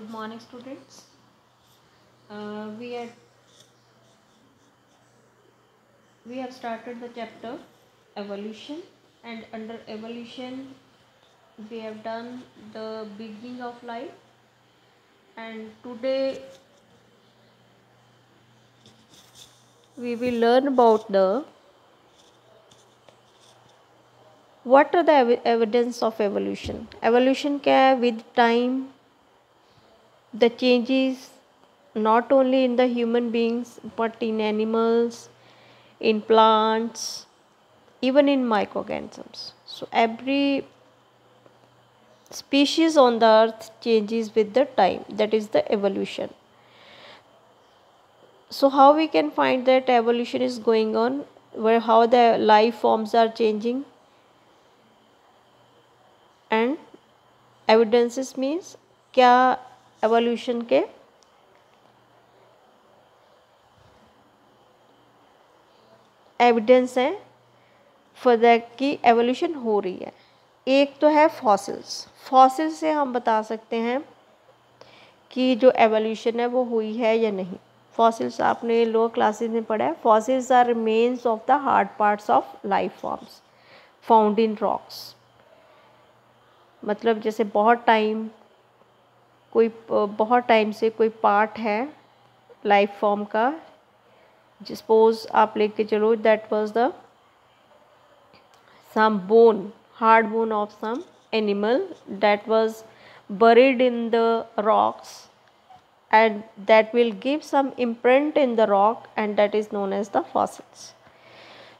Good morning, students. Uh, we had we have started the chapter evolution, and under evolution we have done the beginning of life. And today we will learn about the what are the evidence of evolution. Evolution क्या है? With time, the changes not only in the human beings but in animals, in plants, even in microorganisms. So every species on the earth changes with the time. That is the evolution. So how we can find that evolution is going on, where how the life forms are changing, and evidences means क्या evolution के evidence हैं for that कि evolution हो रही है. एक तो है फॉसिल्स. फॉसिल्स से हम बता सकते हैं कि जो एवोल्यूशन है वो हुई है या नहीं. फॉसिल्स आपने लोअर क्लासेस में पढ़ा है. Fossils are remains of the hard parts of life forms found in rocks. मतलब जैसे बहुत टाइम से कोई पार्ट है लाइफ फॉर्म का. सपोज आप लेके चलो that was the some bone, hard bone of some animal that was buried in the rocks, and that will give some imprint in the rock, and that is known as the fossils.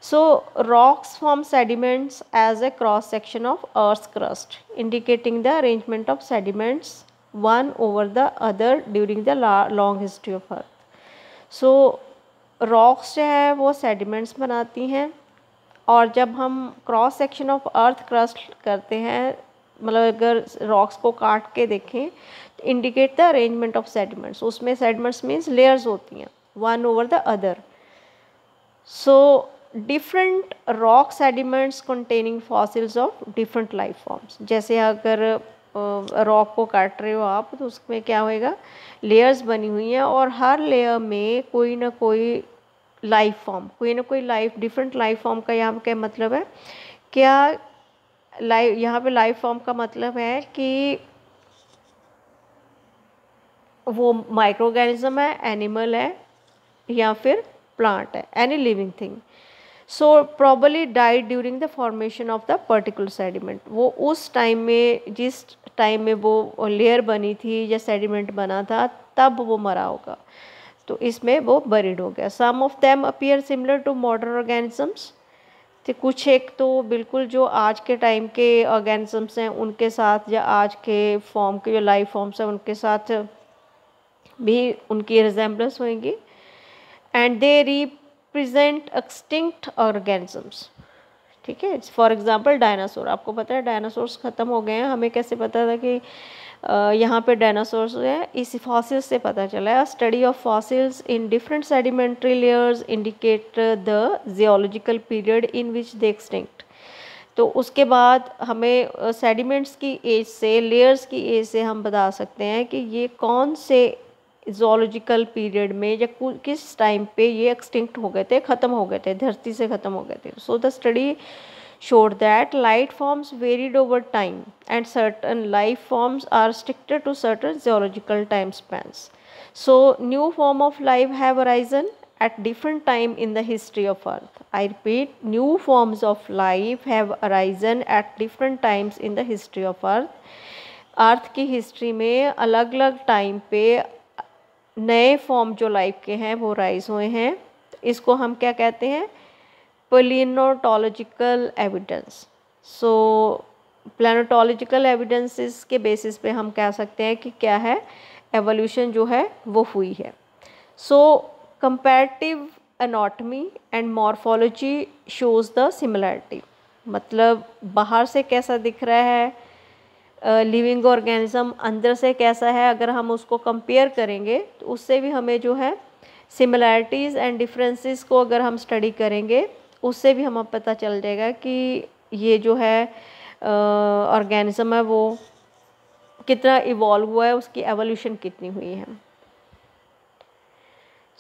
So rocks form sediments as a cross section of earth's crust, indicating the arrangement of sediments one over the other during the long history of earth. So rocks जो है वो sediments बनाती हैं, और जब हम cross section of earth crust करते हैं, मतलब अगर रॉक्स को काट के देखें तो indicate the arrangement of sediments. उसमें सेडिमेंट्स मीन्स लेयर्स होती हैं one over the other. So different rock sediments containing fossils of different life forms. जैसे अगर रॉक को काट रहे हो आप तो उसमें क्या होएगा, लेयर्स बनी हुई हैं, और हर लेयर में कोई ना कोई लाइफ फॉर्म, कोई ना कोई लाइफ, डिफरेंट लाइफ फॉर्म का यहाँ क्या मतलब है, क्या लाइफ, यहाँ पे लाइफ फॉर्म का मतलब है कि वो माइक्रो ऑर्गेनिज्म है, एनिमल है, या फिर प्लांट है, any living thing. So probably died during the formation of the particular sediment. वो उस टाइम में, जिस टाइम में वो लेयर बनी थी या सेडिमेंट बना था, तब वो मरा होगा, तो इसमें वो बरीड हो गया. Some of them appear similar to modern organisms. तो कुछ एक तो बिल्कुल जो आज के टाइम के ऑर्गेनिजम्स हैं उनके साथ, या आज के फॉर्म के जो लाइफ फॉर्म्स हैं उनके साथ भी उनकी रिजेम्बलेंस होंगी. And they represent extinct organisms. ठीक है. For example dinosaur. आपको पता है डायनासोर्स ख़त्म हो गए हैं. हमें कैसे पता था कि यहाँ पे डायनासोर्स है? इस फॉसिल्स से पता चला है. Study of fossils in different sedimentary layers indicate the geological period in which they extinct. तो उसके बाद हमें सेडिमेंट्स की एज से, लेयर्स की एज से हम बता सकते हैं कि ये कौन से जोलॉजिकल पीरियड में या किस टाइम पे ये एक्सटिंक्ट हो गए थे, ख़त्म हो गए थे, धरती से ख़त्म हो गए थे. So the study showed that life forms varied over time and certain life forms are restricted to certain geological time spans. So new form of life have arisen at different time in the history of earth. I repeat, new forms of life have arisen at different times in the history of earth. अर्थ की history में अलग अलग time पे नए form जो life के हैं वो राइज हुए हैं. इसको हम क्या कहते हैं? प्लेनोटोलॉजिकल एविडेंस. सो प्लेनोटोलॉजिकल एविडेंसेस के बेसिस पे हम कह सकते हैं कि क्या है, एवोल्यूशन जो है वो हुई है. So comparative anatomy and morphology shows the similarity. मतलब बाहर से कैसा दिख रहा है लिविंग ऑर्गेनिज्म, अंदर से कैसा है, अगर हम उसको कंपेयर करेंगे तो उससे भी हमें जो है सिमिलैरिटीज़ एंड डिफरेंसेस को अगर हम स्टडी करेंगे उससे भी हमें पता चल जाएगा कि ये जो है ऑर्गेनिज्म है वो कितना इवॉल्व हुआ है, उसकी एवोल्यूशन कितनी हुई है।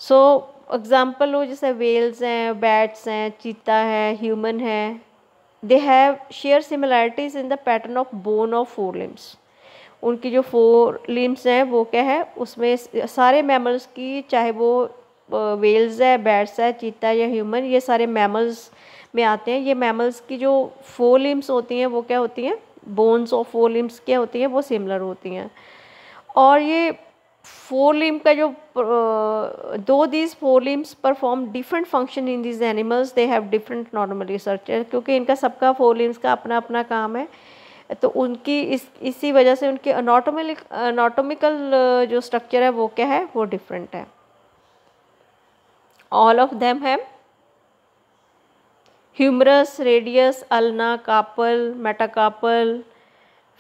सो एग्जाम्पल हो जैसे वेल्स हैं, बैट्स हैं, चीता है, ह्यूमन है, they have share similarities in the pattern of bone of four limbs. उनकी जो फोर लिम्स हैं वो क्या है, उसमें सारे मैमल्स की, चाहे वो वेल्स है, बैट्स है, चीता या ह्यूमन, ये सारे मैमल्स में आते हैं। ये मैमल्स की जो फोर लिम्स होती हैं वो क्या होती हैं, बोन्स ऑफ फोर लिम्स क्या होती हैं, वो सिमिलर होती हैं। और ये फोर लिम्ब का जो दो these four limbs perform different function in these animals, they have different normal researcher, क्योंकि इनका सबका फोर लिम्स का अपना अपना काम है, तो उनकी इसी वजह से उनके अनाटोमिकल जो स्ट्रक्चर है वो क्या है, वो डिफरेंट है। All of them have humerus, radius, ulna, carpal, metacarpal,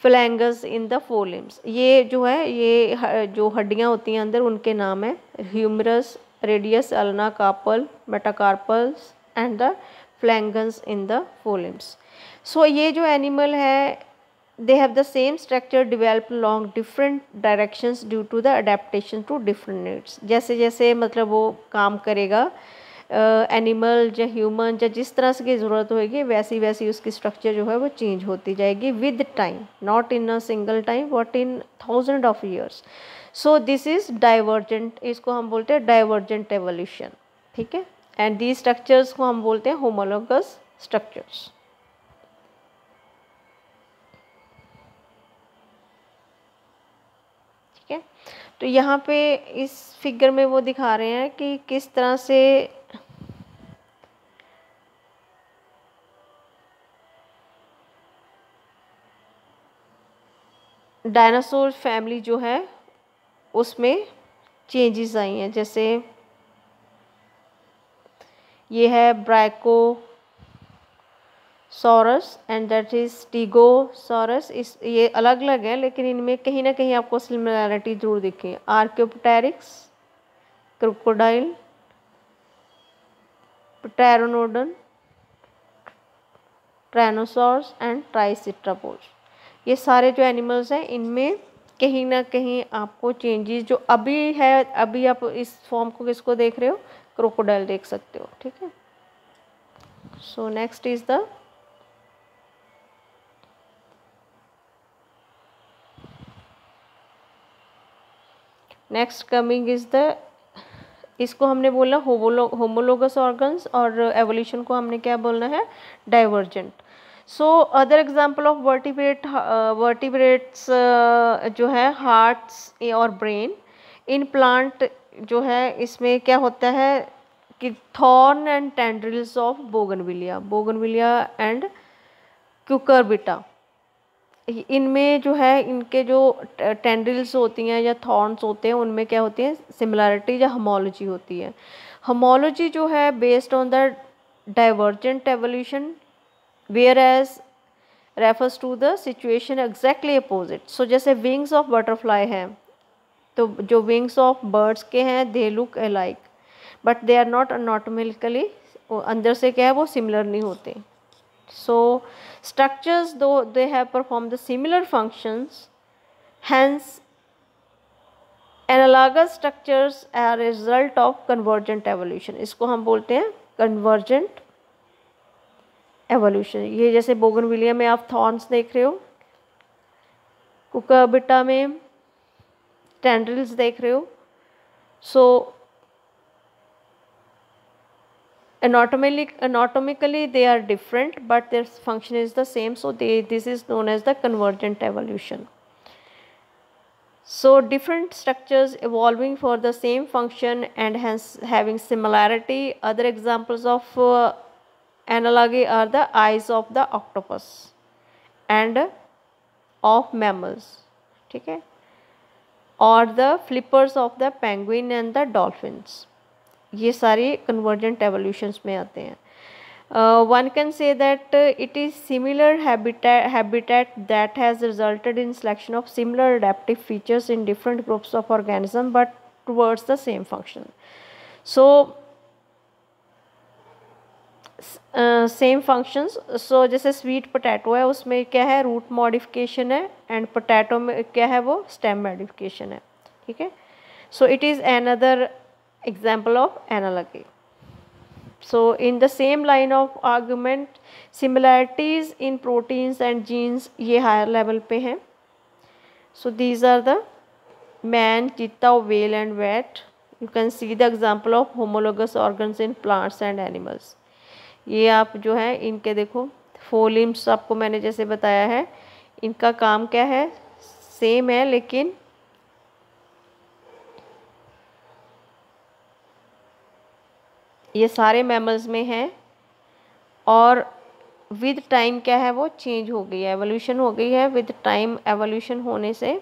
phalanges in the forelimbs. ये जो है, ये जो हड्डियाँ होती हैं अंदर, उनके नाम है humerus, radius, ulna, carpal, metacarpals and the phalanges in the forelimbs. So ये जो एनिमल है, they have the same structure developed along different directions due to the adaptation to different needs। जैसे जैसे मतलब वो काम करेगा एनिमल या ह्यूमन या जिस तरह से की ज़रूरत होगी, वैसी वैसी उसकी स्ट्रक्चर जो है वो चेंज होती जाएगी with time, not in a single time but in thousand of years. So this is divergent, इसको हम बोलते हैं डाइवर्जेंट एवोल्यूशन, ठीक है। एंड दी स्ट्रक्चर्स को हम बोलते हैं होमोलोगस स्ट्रक्चर्स। तो यहाँ पे इस फिगर में वो दिखा रहे हैं कि किस तरह से डायनासोर फैमिली जो है उसमें चेंजेस आई हैं। जैसे ये है ब्राइकोसॉरस एंड दैट इज स्टीगोसॉरस। इस ये अलग अलग हैं, लेकिन इनमें कहीं ना कहीं आपको सिमिलैरिटी जरूर दिखेगी। आर्कियोप्टेरिक्स, क्रोकोडाइल, प्टेरोनोडन, ट्राइनोसॉर्स एंड ट्राइसेट्रापोज, ये सारे जो एनिमल्स हैं इनमें कहीं ना कहीं आपको चेंजेस जो अभी है, अभी आप इस फॉर्म को किसको देख रहे हो, क्रोकोडाइल देख सकते हो, ठीक है। So next is the next coming is the, इसको हमने बोला होमोलोगस ऑर्गन्स, और एवोल्यूशन को हमने क्या बोलना है, divergent. So other example of vertebrates जो है हार्ट्स और ब्रेन इन प्लांट जो है, इसमें क्या होता है कि thorn and tendrils of bougainvillea and cucurbita, इनमें जो है इनके जो टेंड्रिल्स होती हैं या थॉर्न्स होते हैं, उनमें क्या होती है, सिमिलैरिटी या होमोलॉजी होती है। होमोलॉजी जो है based on the divergent evolution, whereas refers to the situation exactly opposite. So जैसे विंग्स ऑफ बटरफ्लाई हैं, तो जो विंग्स ऑफ बर्ड्स के हैं they look alike but they are not anatomically, अंदर से क्या है वो सिमिलर नहीं होते। So structures, though they have performed the similar functions, hence analogous structures are a result of convergent evolution। इसको हम बोलते हैं convergent evolution। ये जैसे बोगनविलिया में आप थॉर्न्स देख रहे हो, कुकरबिटा में टेंड्रिल्स देख रहे हो। सो anatomically they are different but their function is the same, so this is known as the convergent evolution. So different structures evolving for the same function and hence having similarity. Other examples of analogy are the eyes of the octopus and of mammals, ठीक है, or the flippers of the penguin and the dolphins। ये सारी convergent evolutions में आते हैं। One can say that it is similar habitat that has resulted in selection of similar adaptive features in different groups of organism but towards the same function. So same functions. So जैसे sweet potato है, उसमें क्या है, root modification है, and potato में क्या है, वो स्टेम मॉडिफिकेशन है। ठीक है, so it is another example of analogy. So in the same line of argument, similarities in proteins and genes ये higher level पे हैं. So these are the man, cheetah, whale and rat. You can see the example of homologous organs in plants and animals. ये आप जो है इनके देखो four limbs आपको मैंने जैसे बताया है, इनका काम क्या है, सेम है, लेकिन ये सारे मैमल्स में हैं और विद टाइम क्या है, वो चेंज हो गई है, एवोल्यूशन हो गई है। विद टाइम एवोल्यूशन होने से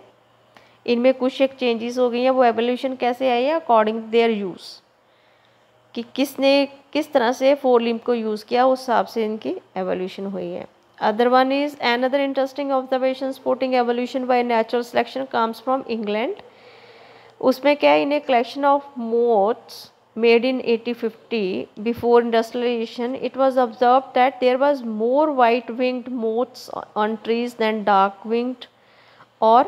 इनमें कुछ एक चेंजेस हो गई हैं। वो एवोल्यूशन कैसे आई है, अकॉर्डिंग देयर यूज़, कि किसने किस तरह से फोर लिम्ब को यूज़ किया, उस हिसाब से इनकी एवोल्यूशन हुई है। Other one is another interesting observation supporting evolution by natural selection comes from England. उसमें क्या है, in a collection of moths made in 1850 before industrialization, it was observed that there was more white winged moths on trees than dark winged or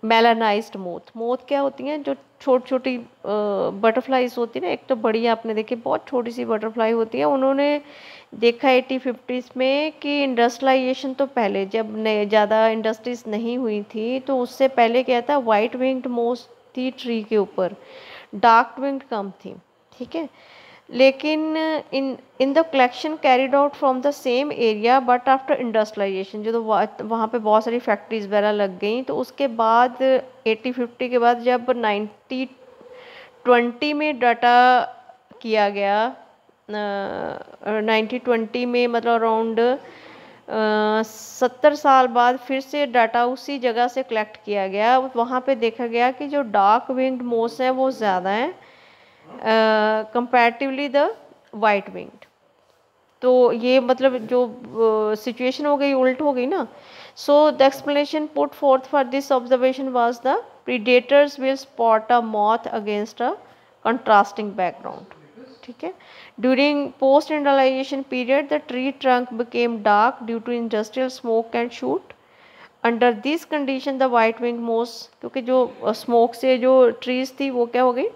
melanized moth. Moth क्या होती हैं, जो छोटी छोटी butterflies होती हैं ना, एक तो बड़ी आपने देखी बहुत छोटी सी बटरफ्लाई होती है। उन्होंने देखा 1850s में कि इंडस्ट्रियलाइजेशन तो पहले जब ज़्यादा इंडस्ट्रीज नहीं हुई थी, तो उससे पहले क्या था, वाइट विंग्ड मोथ थी ट्री के ऊपर, डार्क विंग्ड कम थी। ठीक है, लेकिन in the collection carried out from the same area but after industrialization, जो तो वहाँ पे बहुत सारी फैक्ट्रीज वगैरह लग गई, तो उसके बाद 1850 के बाद जब 1920 में डाटा किया गया, 1920 में मतलब अराउंड 70 साल बाद फिर से डाटा उसी जगह से कलेक्ट किया गया। वहाँ पे देखा गया कि जो डार्क विंग्ड मोथ्स हैं वो ज़्यादा हैं कंपैरेटिवली द वाइट विंग्ड। तो ये मतलब जो सिचुएशन हो गई, उल्ट हो गई ना। So the explanation put forth for this observation was the predators will spot a moth against a contrasting background. ठीक है, during post industrialization period the tree trunk became dark due to industrial smoke and soot. Under this condition the white wing moths, क्योंकि जो smoke से जो trees थी वो क्या हो गई,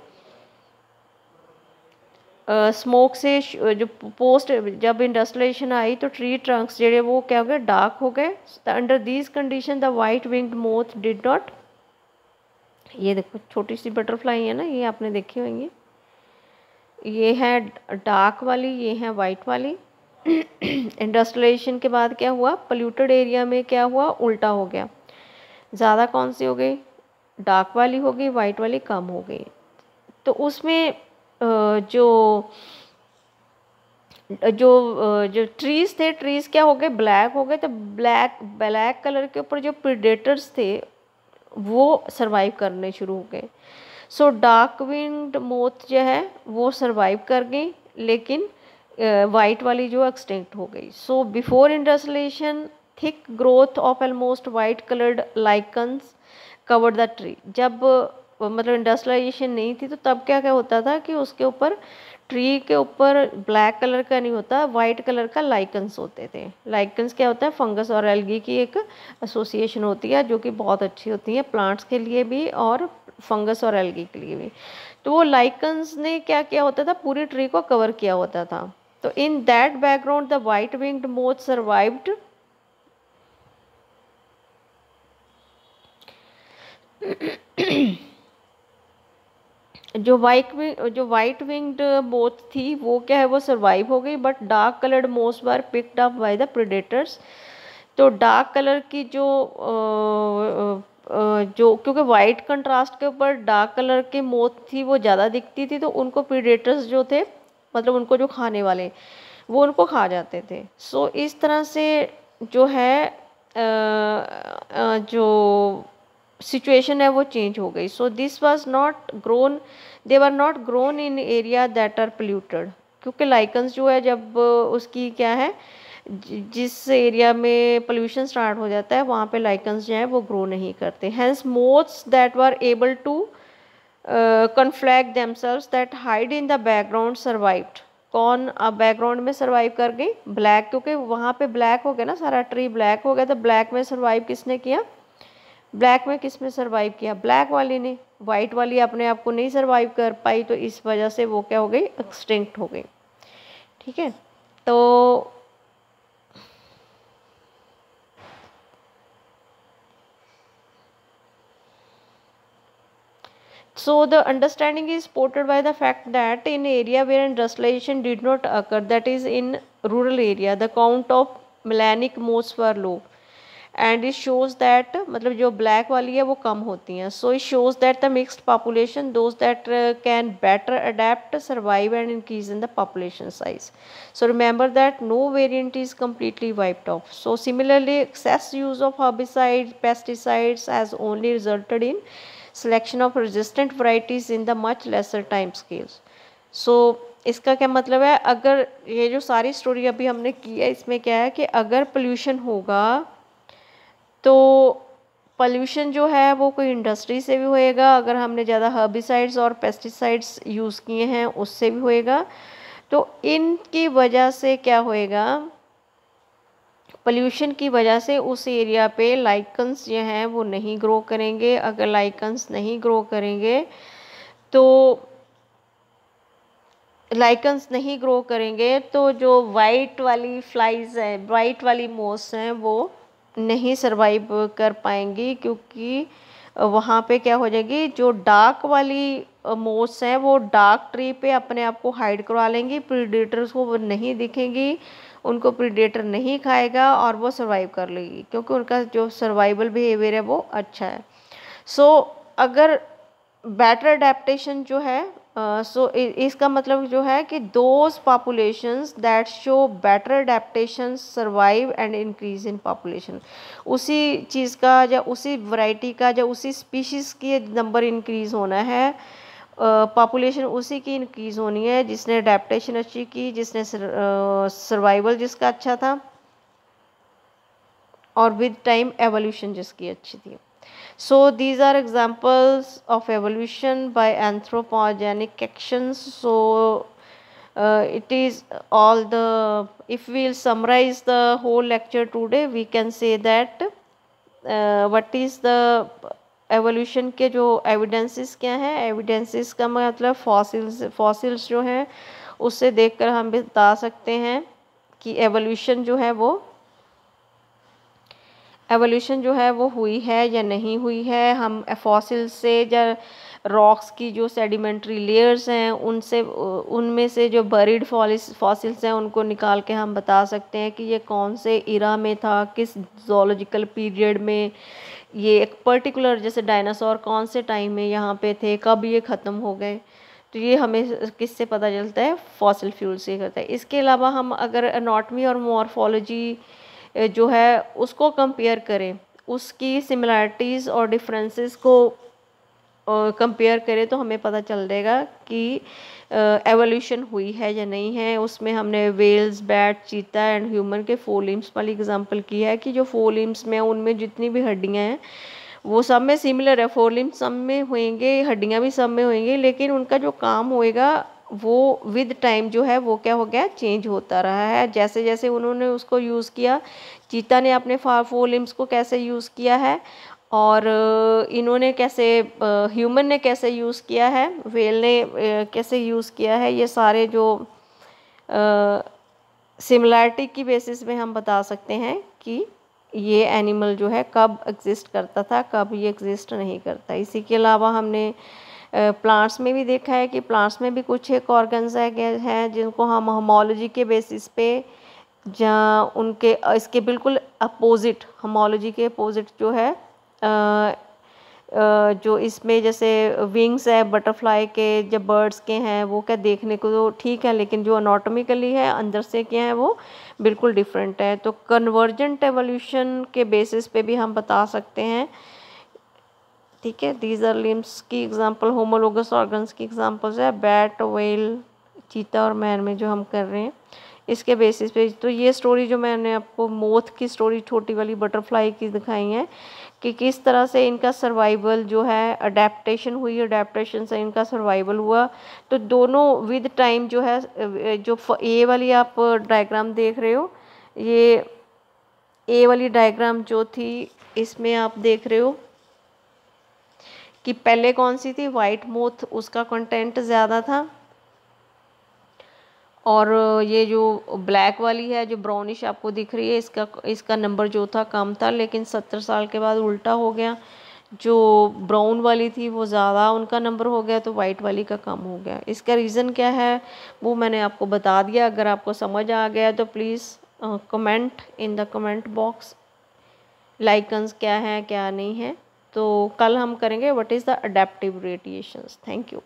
स्मोक से जो पोस्ट जब इंडस्ट्रियलाइजेशन आई तो ट्री ट्रंक्स जो वो क्या हो गए, डार्क हो गए। Under these condition the white winged moth did not, ये देखो छोटी सी बटरफ्लाई है ना, ये आपने देखी होंगी, ये है डार्क वाली, ये है वाइट वाली। इंडस्ट्रियलाइजेशन के बाद क्या हुआ, पोल्यूटेड एरिया में क्या हुआ, उल्टा हो गया, ज़्यादा कौन सी हो गई, डार्क वाली हो गई, वाइट वाली कम हो गई। तो उसमें जो जो जो ट्रीज थे, ट्रीज क्या हो गए, ब्लैक हो गए। तो ब्लैक कलर के ऊपर जो प्रीडेटर्स थे वो सरवाइव करने शुरू हो गए। सो डार्क विंग्ड मोथ जो है वो सरवाइव कर गई, लेकिन वाइट वाली जो एक्सटिंक्ट हो गई। So before industrialization thick growth of almost white coloured lichens covered the tree. जब मतलब इंडस्ट्रियलाइजेशन नहीं थी तो तब क्या क्या होता था कि उसके ऊपर, ट्री के ऊपर ब्लैक कलर का नहीं होता, वाइट कलर का लाइकन्स होते थे। लाइकन्स क्या होता है, फंगस और एल्गी की एक एसोसिएशन होती है जो कि बहुत अच्छी होती है प्लांट्स के लिए भी और फंगस और एल्गी के लिए भी। तो वो लाइकन्स ने क्या किया होता था, पूरी ट्री को कवर किया होता था। तो in that background the white winged moth survived. जो वाइट विंग्ड मोथ थी वो क्या है, वो सरवाइव हो गई, but dark coloured moths were picked up by the predators. तो डार्क कलर की जो क्योंकि वाइट कंट्रास्ट के ऊपर डार्क कलर की मोथ थी वो ज़्यादा दिखती थी, तो उनको प्रेडेटर्स जो थे, मतलब उनको जो खाने वाले, वो उनको खा जाते थे। सो इस तरह से जो है जो सिचुएशन है वो चेंज हो गई। So this was not grown, they were not grown in area that are polluted, क्योंकि लाइकन्स जो है जब उसकी क्या है, जिस एरिया में पोल्यूशन स्टार्ट हो जाता है वहाँ पे लाइकन्स जो है वो ग्रो नहीं करते। Hence moths that were able to conflict themselves that hide in the background survived। कौन अब बैकग्राउंड में सरवाइव कर गई? ब्लैक, क्योंकि वहाँ पे ब्लैक हो गया ना, सारा ट्री ब्लैक हो गया, तो ब्लैक में सरवाइव किसने किया? ब्लैक में किसने सरवाइव किया? ब्लैक वाली ने। वाइट वाली अपने आप को नहीं सरवाइव कर पाई, तो इस वजह से वो क्या हो गई? एक्सटिंक्ट हो गई। ठीक है, तो so the understanding is supported by the fact that in area where industrialization did not occur, that is in rural area, the count of melanic moths were low. And it shows that मतलब जो black वाली है वो कम होती हैं. So it shows that the mixed population, those that can better adapt, survive and increase in the population size. So remember that no variant is completely wiped off. So similarly, excess use of herbicides, pesticides has only resulted in selection of resistant varieties in the much lesser time scales. So इसका क्या मतलब है? अगर ये जो सारी story अभी हमने की है, इसमें क्या है कि अगर पोल्यूशन होगा तो पोल्यूशन जो है वो कोई इंडस्ट्री से भी होएगा, अगर हमने ज़्यादा हर्बिसाइड्स और पेस्टिसाइड्स यूज़ किए हैं उससे भी होएगा। तो इनकी वजह से क्या होएगा? पोल्यूशन की वजह से उस एरिया पे लाइकन्स जो हैं वो नहीं ग्रो करेंगे। अगर लाइकन्स नहीं ग्रो करेंगे तो जो वाइट वाली फ्लाइज हैं, वाइट वाली मोथ्स हैं, वो नहीं सरवाइव कर पाएंगी, क्योंकि वहाँ पे क्या हो जाएगी? जो डार्क वाली मोथ्स हैं वो डार्क ट्री पे अपने आप को हाइड करवा लेंगी, प्रीडेटर्स को वो नहीं दिखेंगी, उनको प्रीडेटर नहीं खाएगा और वो सरवाइव कर लेगी, क्योंकि उनका जो सर्वाइवल बिहेवियर है वो अच्छा है। सो अगर बेटर अडेप्टेशन जो है, इसका मतलब जो है कि those populations that show better adaptation survive and increase in population, उसी चीज़ का या उसी वैरायटी का या उसी स्पीशीज़ की नंबर इंक्रीज़ होना है, पॉपुलेशन उसी की इंक्रीज़ होनी है जिसने अडेप्टेशन अच्छी की, जिसने सर्वाइवल जिसका अच्छा था, और विद टाइम एवोल्यूशन जिसकी अच्छी थी. So these are examples of evolution by anthropogenic actions. So it is all the, if we'll summarize the whole lecture today, we can say that what is the evolution के जो evidences क्या हैं? Evidences का मतलब fossils जो हैं उससे देखकर हम बता सकते हैं कि एवोल्यूशन जो है वो हुई है या नहीं हुई है. हम फॉसिल्स से या रॉक्स की जो सेडिमेंट्री लेयर्स हैं उनमें से जो बरीड फॉसिल्स हैं उनको निकाल के हम बता सकते हैं कि ये कौन से इरा में था, किस जोलॉजिकल पीरियड में, ये एक पर्टिकुलर जैसे डायनासोर कौन से टाइम में यहाँ पे थे, कब ये ख़त्म हो गए. तो ये हमें किससे पता चलता है? फॉसिल फ्यूल से करता है. इसके अलावा हम अगर एनाटॉमी और मॉर्फोलॉजी जो है उसको कंपेयर करें, उसकी सिमिलैरिटीज़ और डिफरेंसेस को कंपेयर करें, तो हमें पता चल जाएगा कि एवोल्यूशन हुई है या नहीं है. उसमें हमने whales, bat, cheetah and human के 4 लिम्स वाली एग्जांपल की है कि जो 4 लिम्स में उनमें जितनी भी हड्डियां हैं वो सब में सिमिलर है. 4 लिम्स सब में होंगे, हड्डियां भी सब में होंगी, लेकिन उनका जो काम होएगा वो विद टाइम जो है वो क्या हो गया? चेंज होता रहा है. जैसे जैसे उन्होंने उसको यूज़ किया, चीता ने अपने 4 लिम्स को कैसे यूज़ किया है, और इन्होंने कैसे, ह्यूमन ने कैसे यूज़ किया है, वेल ने कैसे यूज़ किया है, ये सारे जो सिमिलैरिटी की बेसिस में हम बता सकते हैं कि ये एनिमल जो है कब एग्जिस्ट करता था, कब ये एग्जिस्ट नहीं करता. इसी के अलावा हमने प्लांट्स में भी देखा है कि प्लांट्स में भी कुछ एक ऑर्गन्स हैं जिनको हम होमोलॉजी के बेसिस पे, जहाँ उनके इसके बिल्कुल अपोजिट, होमोलॉजी के अपोजिट जो है, जो इसमें जैसे विंग्स है बटरफ्लाई के, जब बर्ड्स के हैं वो क्या देखने को तो ठीक है, लेकिन जो एनाटॉमिकली है अंदर से क्या है वो बिल्कुल डिफरेंट है. तो कन्वर्जेंट एवोल्यूशन के बेसिस पे भी हम बता सकते हैं. ठीक है, दीज आर लिम्स की एग्जांपल, होमोलोगस ऑर्गन्स की एग्जांपल्स है बैट, व्हेल, चीता और मैन में जो हम कर रहे हैं इसके बेसिस पे. तो ये स्टोरी जो मैंने आपको मोथ की स्टोरी, छोटी वाली बटरफ्लाई की दिखाई है, कि किस तरह से इनका सर्वाइवल जो है, अडेप्टेशन हुई, अडेप्टेशन से इनका सर्वाइवल हुआ। तो दोनों विद टाइम जो है, जो ए वाली आप डायग्राम देख रहे हो, ये ए वाली डायग्राम जो थी इसमें आप देख रहे हो कि पहले कौन सी थी, वाइट मोथ, उसका कंटेंट ज़्यादा था, और ये जो ब्लैक वाली है जो ब्राउनिश आपको दिख रही है, इसका नंबर जो था कम था, लेकिन 70 साल के बाद उल्टा हो गया, जो ब्राउन वाली थी वो ज़्यादा उनका नंबर हो गया, तो वाइट वाली का कम हो गया। इसका रीज़न क्या है वो मैंने आपको बता दिया। अगर आपको समझ आ गया तो please comment in the comment box, lichens क्या है क्या नहीं है। तो कल हम करेंगे what is the adaptive radiations. Thank you.